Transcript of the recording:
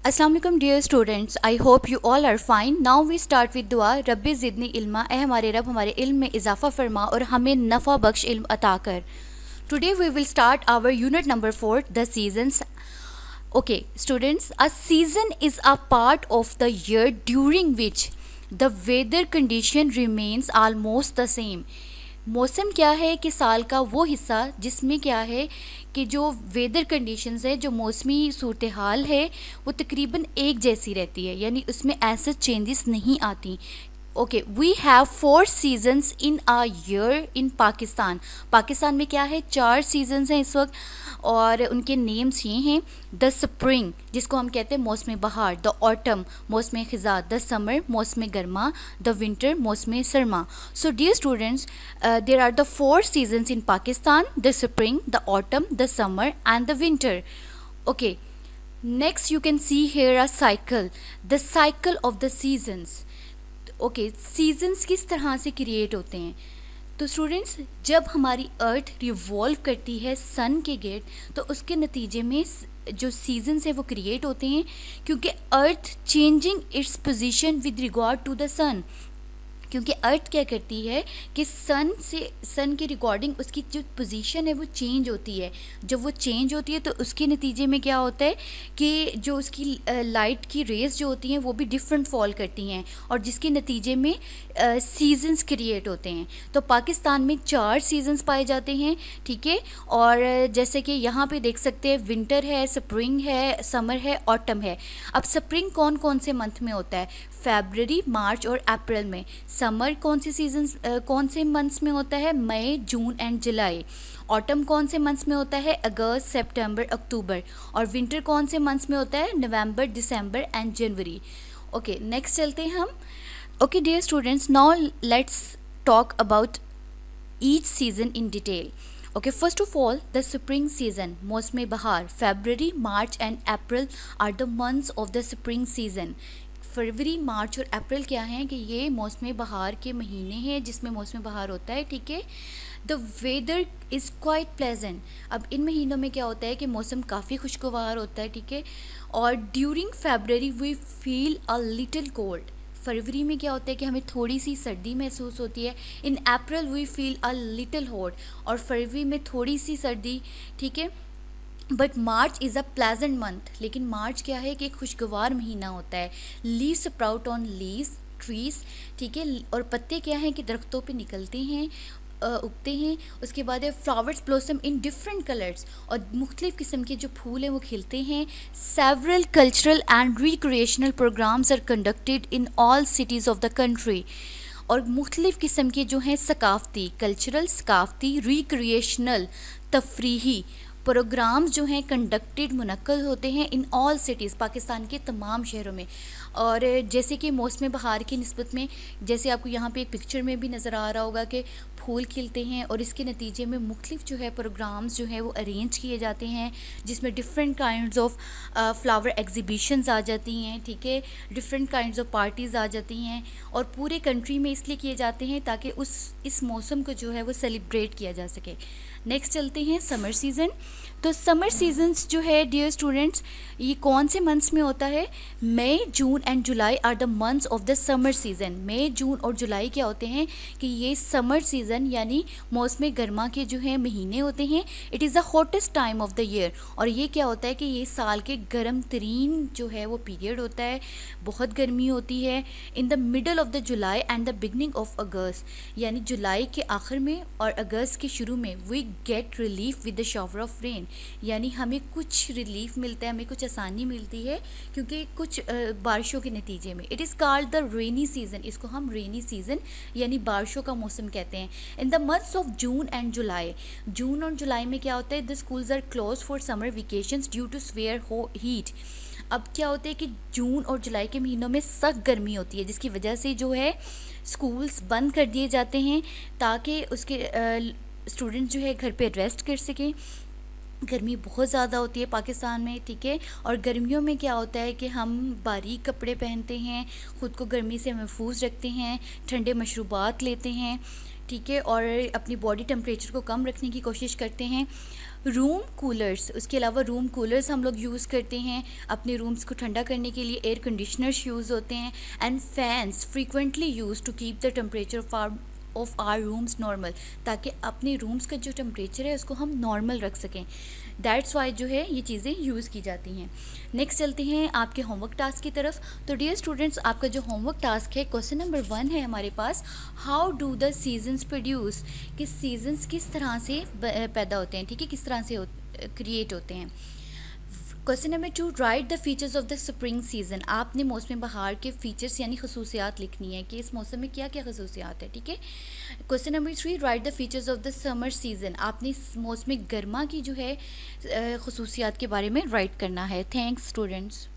अस्सलाम वालेकुम dear students, I hope you all are fine. Now we start with दुआ। रब्बी ज़िदनी इल्मा, ए हमारे रब हमारे इल्म में इजाफ़ा फरमा और हमें नफ़ा बख्श इल्म अता कर। Today we will start our unit number 4, the seasons. Okay, students, a season is a part of the year during which the weather condition remains almost the same. मौसम क्या है कि साल का वो हिस्सा जिसमें क्या है कि जो वेदर कंडीशंस है, जो मौसमी सूरत हाल है, वो तकरीबन एक जैसी रहती है, यानी उसमें ऐसे चेंजेस नहीं आती। Okay, we have 4 seasons in a year in Pakistan. Pakistan में क्या है, 4 सीजन्स हैं इस वक्त और उनके नेम्स ये हैं। द स्प्रिंग, जिसको हम कहते हैं मौसम बहार। द ऑटम, मौसम ख़िज़ा। द समर, मौसम गर्मा। द विंटर, मौसम सरमा। So dear students, there are the 4 seasons in Pakistan: the spring, the autumn, the summer and the winter. Okay, next you can see here a cycle, the cycle of the seasons. Okay, seasons किस तरह से create होते हैं? तो students, जब हमारी अर्थ revolve करती है सन के गेट, तो उसके नतीजे में जो सीजन्स है वो क्रिएट होते हैं, क्योंकि earth changing its position with regard to the sun. क्योंकि अर्थ क्या करती है कि सन के रिकॉर्डिंग उसकी जो पोजीशन है वो चेंज होती है। जब वो चेंज होती है तो उसके नतीजे में क्या होता है कि जो उसकी लाइट की रेज जो होती हैं वो भी डिफरेंट फॉल करती हैं, और जिसके नतीजे में सीजन्स क्रिएट होते हैं। तो पाकिस्तान में 4 सीजन्स पाए जाते हैं, ठीक है। और जैसे कि यहाँ पे देख सकते हैं, विंटर है, स्प्रिंग है, समर है, ऑटम है। अब स्प्रिंग कौन कौन से मंथ में होता है? फरवरी, मार्च और अप्रैल में। समर कौन से मंथ्स में होता है? May, June and July. Autumn कौन से मंथ्स में होता है? अगस्त, सितंबर, अक्टूबर। और विंटर कौन से मंथ्स में होता है? November, December and January. Okay, next चलते हैं हम। Okay dear students, now let's talk about each season in detail. Okay, first of all, the spring season, मौसम बहार. February, March and April are the months of the spring season. फरवरी, मार्च और अप्रैल क्या हैं कि ये मौसम बहार के महीने हैं जिसमें मौसम बहार होता है, ठीक है। The weather is quite pleasant. अब इन महीनों में क्या होता है कि मौसम काफ़ी खुशगवार होता है, ठीक है। और during February we feel a little cold. फरवरी में क्या होता है कि हमें थोड़ी सी सर्दी महसूस होती है। In April we feel a little hot, और फरवरी में थोड़ी सी सर्दी, ठीक है। But March is a pleasant month. लेकिन मार्च क्या है कि एक खुशगवार महीना होता है। Leaves sprout on leaves trees, ठीक है। और पत्ते क्या हैं कि दरख्तों पे निकलते हैं, उगते हैं। उसके बाद है flowers blossom in different colours, और मुख्तलिफ़ किस्म के जो फूल हैं वो खिलते हैं। Several cultural and recreational programmes are conducted in all cities of the country. और मुख्तलिफ़ किस्म के जो हैं सकाफ़ती, कल्चरल, सकाफ़ती, रिक्रिएशनल, तफरीही प्रोग्राम्स जो हैं कंडक्टेड, मुनक्कद होते हैं इन ऑल सिटीज़, पाकिस्तान के तमाम शहरों में। और जैसे कि मौसम बहार की निस्बत में, जैसे आपको यहाँ पे एक पिक्चर में भी नज़र आ रहा होगा कि फूल खिलते हैं, और इसके नतीजे में मुख्तलिफ जो है प्रोग्राम्स जो है वो अरेंज किए जाते हैं, जिसमें different kinds of flower exhibitions आ जाती हैं, ठीक है। डिफरेंट काइंड्स ऑफ पार्टीज़ आ जाती हैं, और पूरे कंट्री में इसलिए किए जाते हैं ताकि इस मौसम को जो है वो सेलिब्रेट किया जा सके। नेक्स्ट चलते हैं समर सीज़न। तो समर सीजन्स जो है डियर स्टूडेंट्स, ये कौन से मंथ्स में होता है? May, June and July are the months of the summer season. मई, जून और जुलाई क्या होते हैं कि ये समर सीज़न यानी मौसम गर्मा के जो है महीने होते हैं। It is the hottest time of the year, और ये क्या होता है कि ये साल के गर्म तरीन जो है वो पीरियड होता है, बहुत गर्मी होती है। In the middle of the July and the beginning of अगस्त, यानी जुलाई के आखिर में और अगस्त के शुरू में we get relief with the shower of rain, यानी हमें कुछ रिलीफ मिलता है, हमें कुछ आसानी मिलती है क्योंकि कुछ बारिशों के नतीजे में। It is called the rainy season, इसको हम रेनी सीज़न यानी बारिशों का मौसम कहते हैं। In the months of June and July, जून और जुलाई में क्या होता है? The schools are closed for summer vacations due to severe heat. अब क्या होता है कि जून और जुलाई के महीनों में सख्त गर्मी होती है, जिसकी वजह से जो है स्कूल्स बंद कर दिए जाते हैं ताकि उसके स्टूडेंट जो है घर पे रेस्ट कर सकें। गर्मी बहुत ज़्यादा होती है पाकिस्तान में, ठीक है। और गर्मियों में क्या होता है कि हम बारीक कपड़े पहनते हैं, ख़ुद को गर्मी से महफूज रखते हैं, ठंडे मशरूबात लेते हैं, ठीक है, और अपनी बॉडी टेम्परेचर को कम रखने की कोशिश करते हैं। रूम कूलर्स, उसके अलावा रूम कूलर्स हम लोग यूज़ करते हैं अपने रूम्स को ठंडा करने के लिए। एयर कंडीशनर्स यूज़ होते हैं and fans frequently use to keep the temperature of our rooms normal, ताकि अपने रूम्स का जो टेम्परेचर है उसको हम नॉर्मल रख सकें। दैट्स वाई जो है ये चीज़ें यूज़ की जाती हैं। नेक्स्ट चलते हैं आपके होमवर्क टास्क की तरफ। तो डियर स्टूडेंट्स, आपका जो होमवर्क टास्क है, क्वेश्चन नंबर 1 है हमारे पास, how do the seasons produce, कि सीजन्स किस तरह से पैदा होते हैं, ठीक है, किस तरह से क्रिएट होते हैं। Question number 2, right the features of the spring season, आपने मौसम बहार के फीचर्स यानी खसूसियात लिखनी है कि इस मौसम में क्या क्या खसूसियात है, ठीक है। Question number 3, right the features of the summer season, आपने मौसम गर्मा की जो है खसूसियात के बारे में राइट करना है। Thanks students.